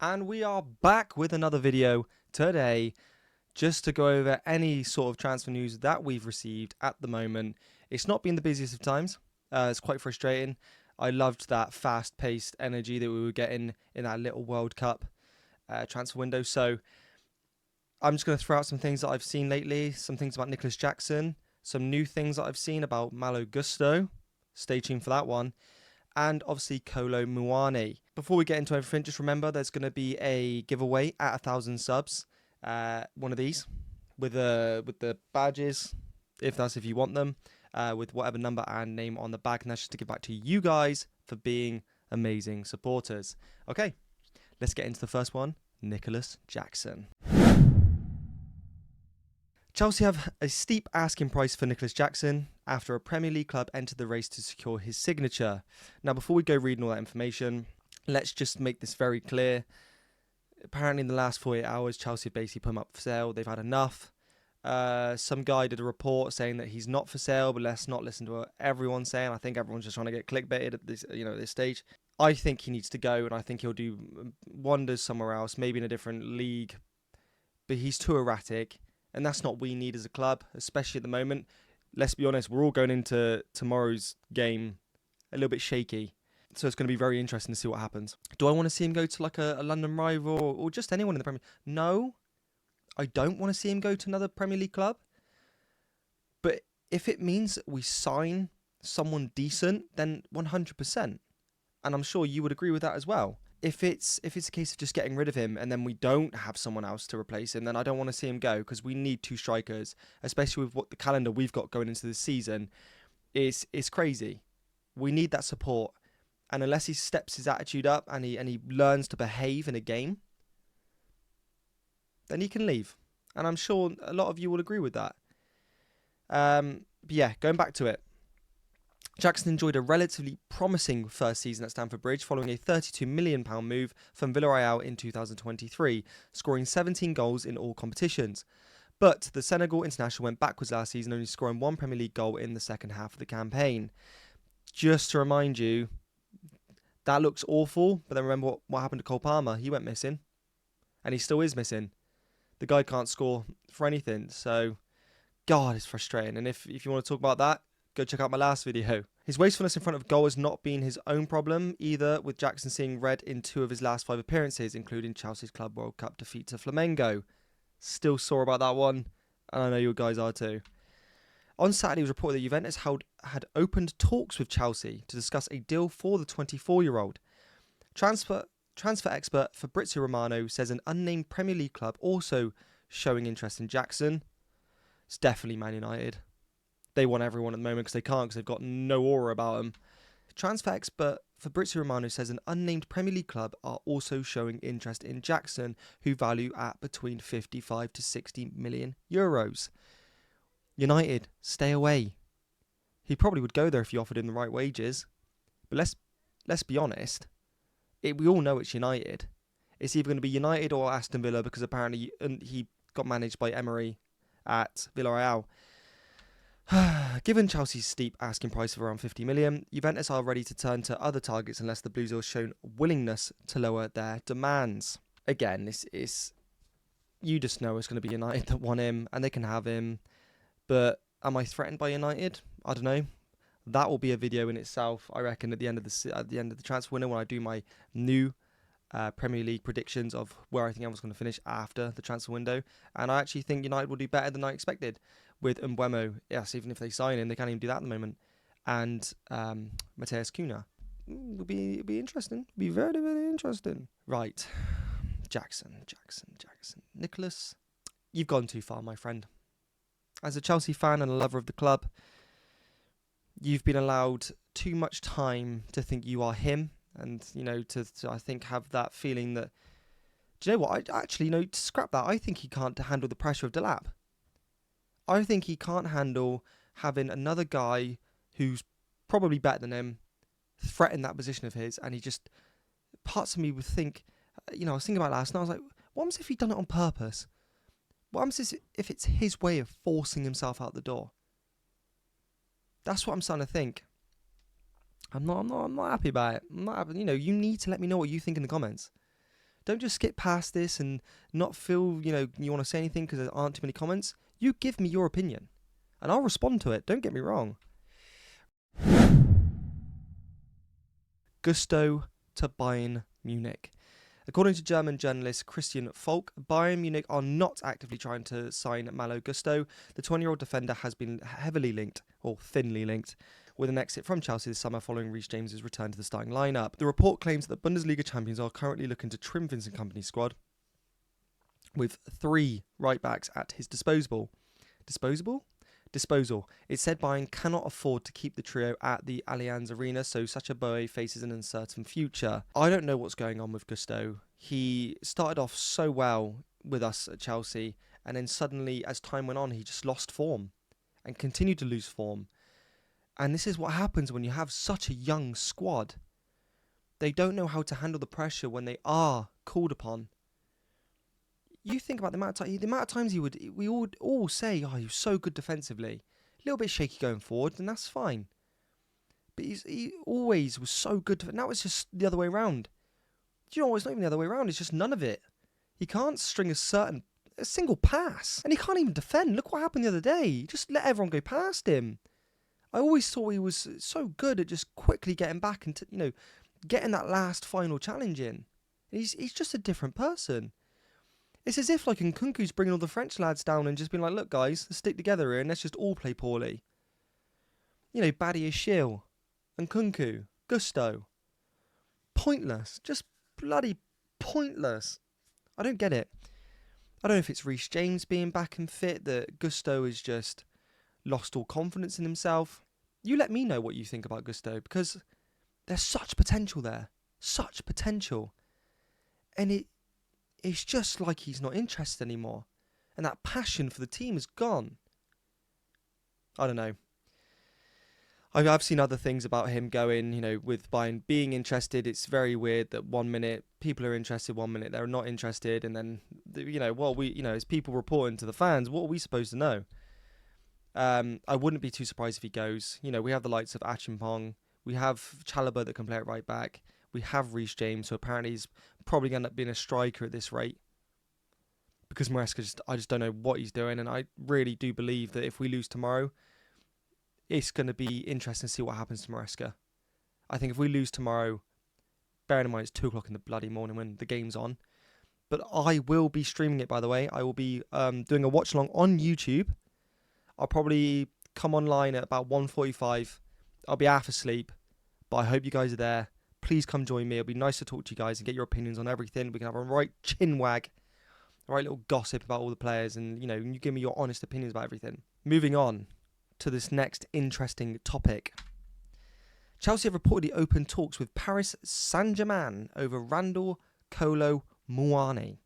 And we are back with another video today just to go over any sort of transfer news that we've received at the moment. It's not been the busiest of times. It's quite frustrating. I loved that fast-paced energy that we were getting in that little World Cup transfer window. So I'm just going to throw out some things that I've seen lately, some things about Nicolas Jackson, some new things that I've seen about Malo Gusto. Stay tuned for that one. And obviously Kolo Muani. Before we get into everything, just remember there's going to be a giveaway at 1,000 subs. One of these with the badges, if you want them, with whatever number and name on the back. And that's just to give back to you guys for being amazing supporters. Okay, let's get into the first one. Nicolas Jackson. Chelsea have a steep asking price for Nicolas Jackson after a Premier League club entered the race to secure his signature. Now, before we go reading all that information, let's just make this very clear. Apparently, in the last 48 hours, Chelsea have basically put him up for sale. They've had enough. Some guy did a report saying that he's not for sale, but let's not listen to what everyone's saying. I think everyone's just trying to get clickbaited at this, at this stage. I think he needs to go, and I think he'll do wonders somewhere else, maybe in a different league. But he's too erratic. And that's not what we need as a club, especially at the moment. Let's be honest, we're all going into tomorrow's game a little bit shaky. So it's going to be very interesting to see what happens. Do I want to see him go to like a London rival or just anyone in the Premier League? No, I don't want to see him go to another Premier League club. But if it means that we sign someone decent, then 100%. And I'm sure you would agree with that as well. If it's a case of just getting rid of him and then we don't have someone else to replace him, then I don't want to see him go because we need two strikers, especially with what the calendar we've got going into this season. It's crazy. We need that support. And unless he steps his attitude up and he learns to behave in a game, then he can leave. And I'm sure a lot of you will agree with that. But yeah, going back to it. Jackson enjoyed a relatively promising first season at Stamford Bridge following a £32 million move from Villarreal in 2023, scoring 17 goals in all competitions. But the Senegal international went backwards last season, only scoring one Premier League goal in the second half of the campaign. Just to remind you, that looks awful, but then remember what happened to Cole Palmer. He went missing, and he still is missing. The guy can't score for anything, so God, it's frustrating. And if you want to talk about that, go check out my last video. His wastefulness in front of goal has not been his own problem either, with Jackson seeing red in 2 of his last 5 appearances, including Chelsea's Club World Cup defeat to Flamengo. Still sore about that one, and I know you guys are too. On Saturday, it was reported that Juventus had opened talks with Chelsea to discuss a deal for the 24-year-old. Transfer expert Fabrizio Romano says an unnamed Premier League club also showing interest in Jackson. It's definitely Man United. They want everyone at the moment because they've got no aura about them. Transfer expert Fabrizio Romano says an unnamed Premier League club are also showing interest in Jackson, who value at between 55 to 60 million euros. United, stay away. He probably would go there if you offered him the right wages. But let's be honest. We all know it's United. It's either going to be United or Aston Villa because apparently he got managed by Emery at Villarreal. Given Chelsea's steep asking price of around 50 million, Juventus are ready to turn to other targets unless the Blues have shown willingness to lower their demands. Again, you just know it's going to be United that want him and they can have him. But am I threatened by United? I don't know. That will be a video in itself, I reckon, at the end of the transfer window when I do my new Premier League predictions of where I think everyone's going to finish after the transfer window. And I actually think United will do better than I expected with Mbeumo. Yes, even if they sign him, they can't even do that at the moment. And Mateus Cunha. It'll be interesting. It'll be very, very interesting. Right. Jackson. Nicolas, you've gone too far, my friend. As a Chelsea fan and a lover of the club, you've been allowed too much time to think you are him. And, to I think have that feeling that, do you know what? I actually, to scrap that, I think he can't handle the pressure of Delap. I think he can't handle having another guy who's probably better than him threaten that position of his. And he just, parts of me would think, I was thinking about it last night. I was like, what happens if he'd done it on purpose? What happens if it's his way of forcing himself out the door? That's what I'm starting to think. I'm not happy about it. I'm not happy. You need to let me know what you think in the comments. Don't just skip past this and not feel, you want to say anything because there aren't too many comments. You give me your opinion and I'll respond to it. Don't get me wrong. Gusto to Bayern Munich. According to German journalist Christian Falk, Bayern Munich are not actively trying to sign Malo Gusto. The 20-year-old defender has been heavily linked, or thinly linked, with an exit from Chelsea this summer following Reece James's return to the starting lineup. The report claims that the Bundesliga champions are currently looking to trim Vincent Kompany's squad with 3 right-backs at his disposal. It said Bayern cannot afford to keep the trio at the Allianz Arena, so Sacha Boey faces an uncertain future. I don't know what's going on with Gusto. He started off so well with us at Chelsea, and then suddenly, as time went on, he just lost form and continued to lose form. And this is what happens when you have such a young squad. They don't know how to handle the pressure when they are called upon. You think about the amount of times we would all say, oh, he was so good defensively. A little bit shaky going forward, and that's fine. But he always was so good. Now it's just the other way around. Do you know what? It's not even the other way around. It's just none of it. He can't string a single pass. And he can't even defend. Look what happened the other day. He just let everyone go past him. I always thought he was so good at just quickly getting back and, getting that last final challenge in. He's just a different person. It's as if Nkunku's bringing all the French lads down and just being like, look guys, let's stick together here and let's just all play poorly. Badia Shiel, Nkunku, Gusto. Pointless. Just bloody pointless. I don't get it. I don't know if it's Reece James being back and fit, that Gusto has just lost all confidence in himself. You let me know what you think about Gusto, because there's such potential there. Such potential. And it's just like he's not interested anymore. And that passion for the team is gone. I don't know. I've seen other things about him going, with Bayern being interested. It's very weird that 1 minute people are interested, 1 minute they're not interested. And then, as people reporting to the fans, what are we supposed to know? I wouldn't be too surprised if he goes. We have the likes of Achimpong. We have Chalobah that can play at right back. We have Reece James, who apparently is probably going to end up being a striker at this rate. Because Maresca, I just don't know what he's doing. And I really do believe that if we lose tomorrow, it's going to be interesting to see what happens to Maresca. I think if we lose tomorrow, bearing in mind it's 2 o'clock in the bloody morning when the game's on. But I will be streaming it, by the way. I will be doing a watch along on YouTube. I'll probably come online at about 1:45. I'll be half asleep. But I hope you guys are there. Please come join me. It'll be nice to talk to you guys and get your opinions on everything. We can have a right chin wag, a right little gossip about all the players, and you give me your honest opinions about everything. Moving on to this next interesting topic. Chelsea have reportedly opened talks with Paris Saint-Germain over Randal Kolo Muani.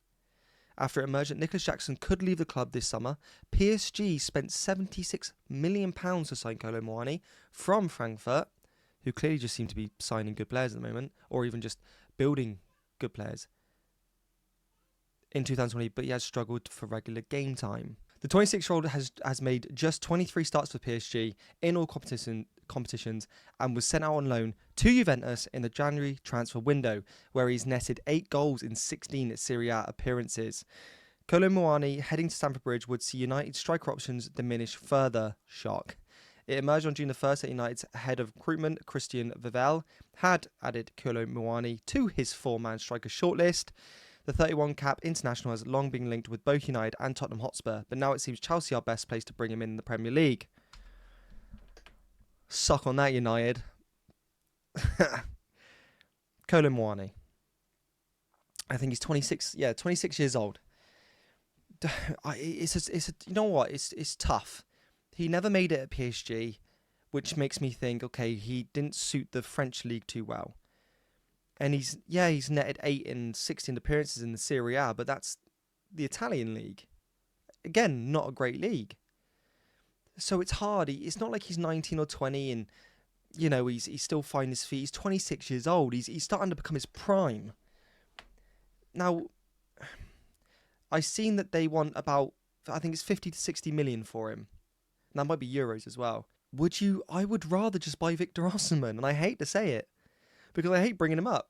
After it emerged that Nicolas Jackson could leave the club this summer, PSG spent £76 million to sign Kolo Muani from Frankfurt, who clearly just seem to be signing good players at the moment, or even just building good players, in 2020, but he has struggled for regular game time. The 26-year-old has made just 23 starts for PSG in all competitions and was sent out on loan to Juventus in the January transfer window, where he's netted 8 goals in 16 Serie A appearances. Kolo Muani heading to Stamford Bridge would see United striker options diminish further. Shock. It emerged on June the 1st that United's head of recruitment, Christian Vivel, had added Kolo Muani to his 4-man striker shortlist. The 31-cap international has long been linked with both United and Tottenham Hotspur, but now it seems Chelsea are best placed to bring him in the Premier League. Suck on that, United. Kolo Muani. I think he's 26. Yeah, 26 years old. You know what? It's tough. He never made it at PSG, which makes me think, okay, he didn't suit the French league too well. And he's netted 8 in 16 appearances in the Serie A, but that's the Italian league. Again, not a great league. So it's hard. It's not like he's 19 or 20 and, he's still finding his feet. He's 26 years old. He's starting to become his prime. Now, I've seen that they want about, I think it's 50 to 60 million for him. And that might be euros as well. I would rather just buy Victor Osimhen, and I hate to say it, because I hate bringing him up.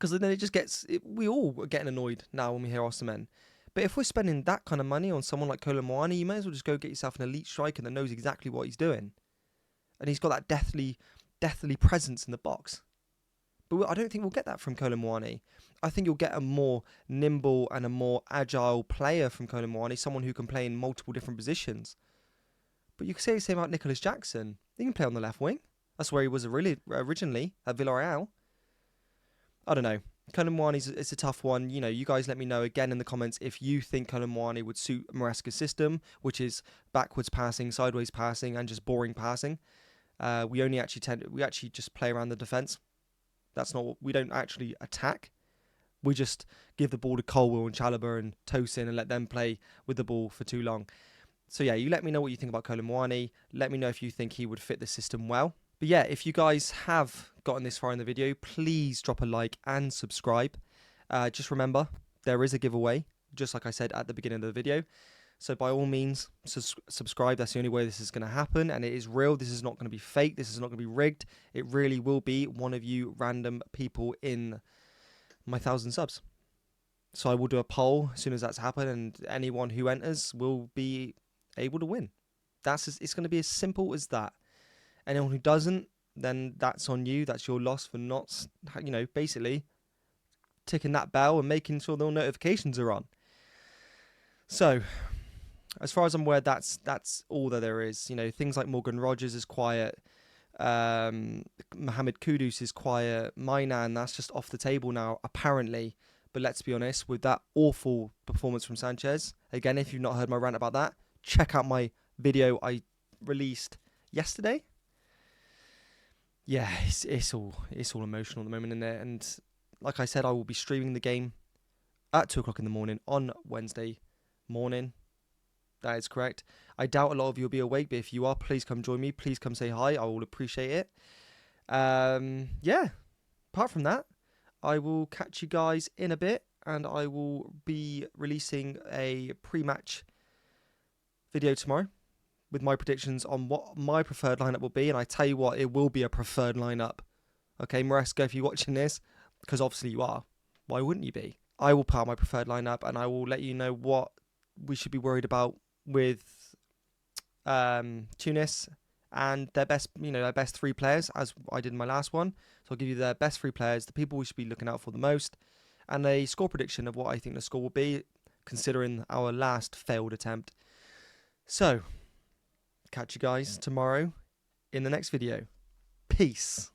Because then it just gets... we all are getting annoyed now when we hear Osimhen. But if we're spending that kind of money on someone like Kolo Muani, you may as well just go get yourself an elite striker that knows exactly what he's doing. And he's got that deathly presence in the box. But I don't think we'll get that from Kolo Muani. I think you'll get a more nimble and a more agile player from Kolo Muani, someone who can play in multiple different positions. But you can say the same about Nicolas Jackson. He can play on the left wing. That's where he was originally at Villarreal. I don't know. Kolo Muani is a tough one. You know, you guys let me know again in the comments if you think Kolo Muani would suit Maresca's system, which is backwards passing, sideways passing, and just boring passing. We actually just play around the defence. That's not what we don't actually attack. We just give the ball to Colwell and Chalobah and Tosin and let them play with the ball for too long. So yeah, you let me know what you think about Kolo Muani. Let me know if you think he would fit the system well. But yeah, if you guys have gotten this far in the video, please drop a like and subscribe. Just remember, there is a giveaway, just like I said at the beginning of the video. So by all means, subscribe. That's the only way this is going to happen. And it is real. This is not going to be fake. This is not going to be rigged. It really will be one of you random people in my 1,000 subs. So I will do a poll as soon as that's happened. And anyone who enters will be able to win. It's going to be as simple as that. Anyone who doesn't, then that's on you. That's your loss for not, basically ticking that bell and making sure the notifications are on. So, as far as I'm aware, that's all that there is. You know, things like Morgan Rogers is quiet. Mohamed Kudus is quiet. Mainan, that's just off the table now, apparently. But let's be honest, with that awful performance from Sanchez, again, if you've not heard my rant about that, check out my video I released yesterday. Yeah, it's all emotional at the moment in there. And like I said, I will be streaming the game at 2 o'clock in the morning on Wednesday morning. That is correct. I doubt a lot of you will be awake, but if you are, please come join me. Please come say hi. I will appreciate it. Yeah, apart from that, I will catch you guys in a bit, and I will be releasing a pre-match video tomorrow with my predictions on what my preferred lineup will be. And I tell you what, it will be a preferred lineup. Okay, Maresca, if you're watching this, because obviously you are, why wouldn't you be? I will put out my preferred lineup, and I will let you know what we should be worried about with Tunis and their best 3 players, as I did in my last one. So I'll give you their best 3 players, the people we should be looking out for the most, and a score prediction of what I think the score will be, considering our last failed attempt. So, catch you guys tomorrow in the next video. Peace.